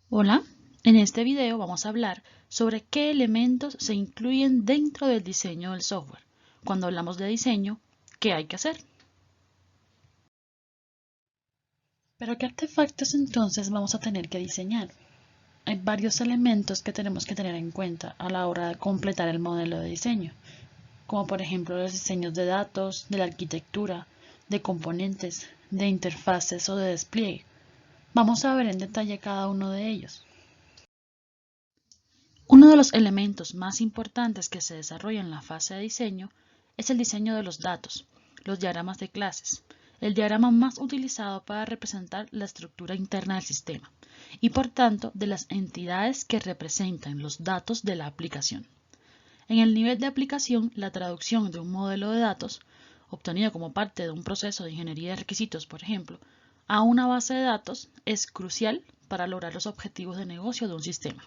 Hola, en este video vamos a hablar sobre qué elementos se incluyen dentro del diseño del software. Cuando hablamos de diseño, ¿qué hay que hacer? ¿Pero qué artefactos entonces vamos a tener que diseñar? Hay varios elementos que tenemos que tener en cuenta a la hora de completar el modelo de diseño, como por ejemplo los diseños de datos, de la arquitectura, de componentes, de interfaces o de despliegue. Vamos a ver en detalle cada uno de ellos. Uno de los elementos más importantes que se desarrolla en la fase de diseño es el diseño de los datos, los diagramas de clases, el diagrama más utilizado para representar la estructura interna del sistema y por tanto de las entidades que representan los datos de la aplicación. En el nivel de aplicación, la traducción de un modelo de datos, obtenido como parte de un proceso de ingeniería de requisitos, por ejemplo, a una base de datos es crucial para lograr los objetivos de negocio de un sistema.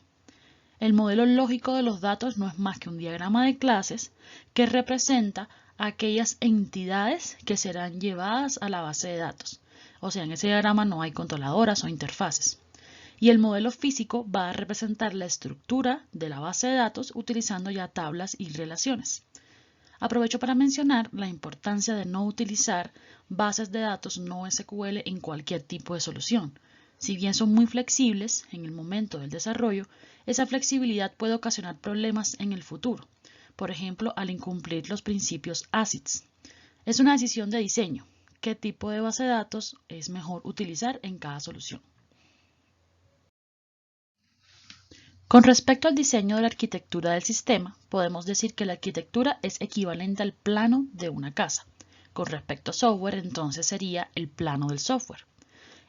El modelo lógico de los datos no es más que un diagrama de clases que representa aquellas entidades que serán llevadas a la base de datos. O sea, en ese diagrama no hay controladoras o interfaces. Y el modelo físico va a representar la estructura de la base de datos utilizando ya tablas y relaciones. Aprovecho para mencionar la importancia de no utilizar bases de datos no SQL en cualquier tipo de solución. Si bien son muy flexibles en el momento del desarrollo, esa flexibilidad puede ocasionar problemas en el futuro, por ejemplo, al incumplir los principios ACIDS. Es una decisión de diseño, qué tipo de base de datos es mejor utilizar en cada solución. Con respecto al diseño de la arquitectura del sistema, podemos decir que la arquitectura es equivalente al plano de una casa. Con respecto a software, entonces sería el plano del software.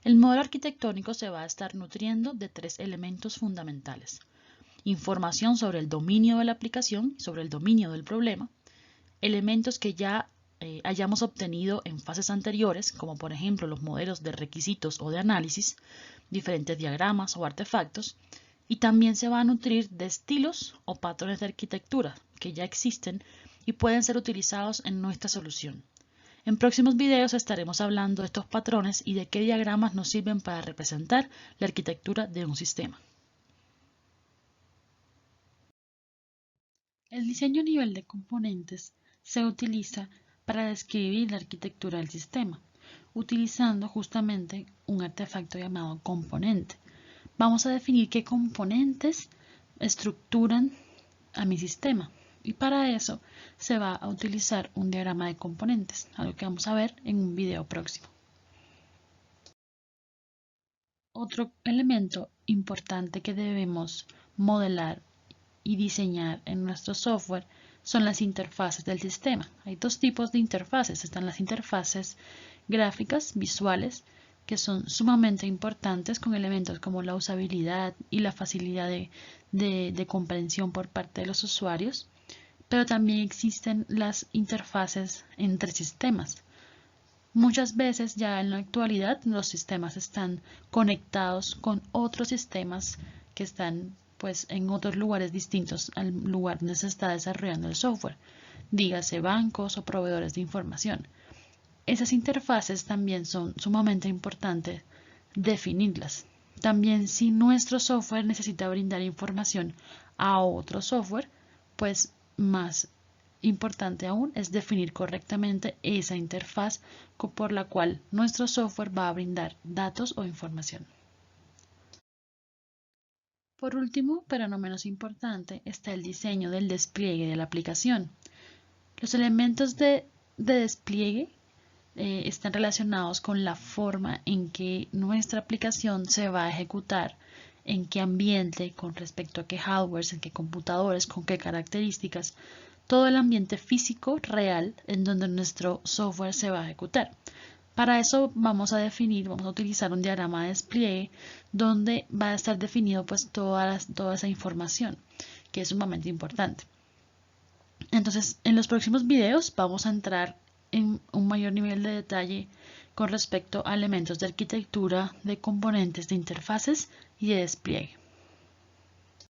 El modelo arquitectónico se va a estar nutriendo de tres elementos fundamentales: información sobre el dominio de la aplicación, sobre el dominio del problema, elementos que ya hayamos obtenido en fases anteriores, como por ejemplo los modelos de requisitos o de análisis, diferentes diagramas o artefactos, y también se va a nutrir de estilos o patrones de arquitectura que ya existen y pueden ser utilizados en nuestra solución. En próximos videos estaremos hablando de estos patrones y de qué diagramas nos sirven para representar la arquitectura de un sistema. El diseño a nivel de componentes se utiliza para describir la arquitectura del sistema, utilizando justamente un artefacto llamado componente. Vamos a definir qué componentes estructuran a mi sistema y para eso se va a utilizar un diagrama de componentes, algo que vamos a ver en un video próximo. Otro elemento importante que debemos modelar y diseñar en nuestro software son las interfaces del sistema. Hay dos tipos de interfaces. Están las interfaces gráficas, visuales, que son sumamente importantes con elementos como la usabilidad y la facilidad de comprensión por parte de los usuarios. Pero también existen las interfaces entre sistemas. Muchas veces ya en la actualidad los sistemas están conectados con otros sistemas que están pues en otros lugares distintos al lugar donde se está desarrollando el software, dígase bancos o proveedores de información. Esas interfaces también son sumamente importantes definirlas. También si nuestro software necesita brindar información a otro software, pues más importante aún es definir correctamente esa interfaz por la cual nuestro software va a brindar datos o información. Por último, pero no menos importante, está el diseño del despliegue de la aplicación. Los elementos de despliegue están relacionados con la forma en que nuestra aplicación se va a ejecutar, en qué ambiente, con respecto a qué hardware, en qué computadores, con qué características, todo el ambiente físico real en donde nuestro software se va a ejecutar. Para eso vamos a utilizar un diagrama de despliegue donde va a estar definido pues toda esa información, que es sumamente importante. Entonces, en los próximos videos vamos a entrar en un mayor nivel de detalle con respecto a elementos de arquitectura, de componentes, de interfaces y de despliegue.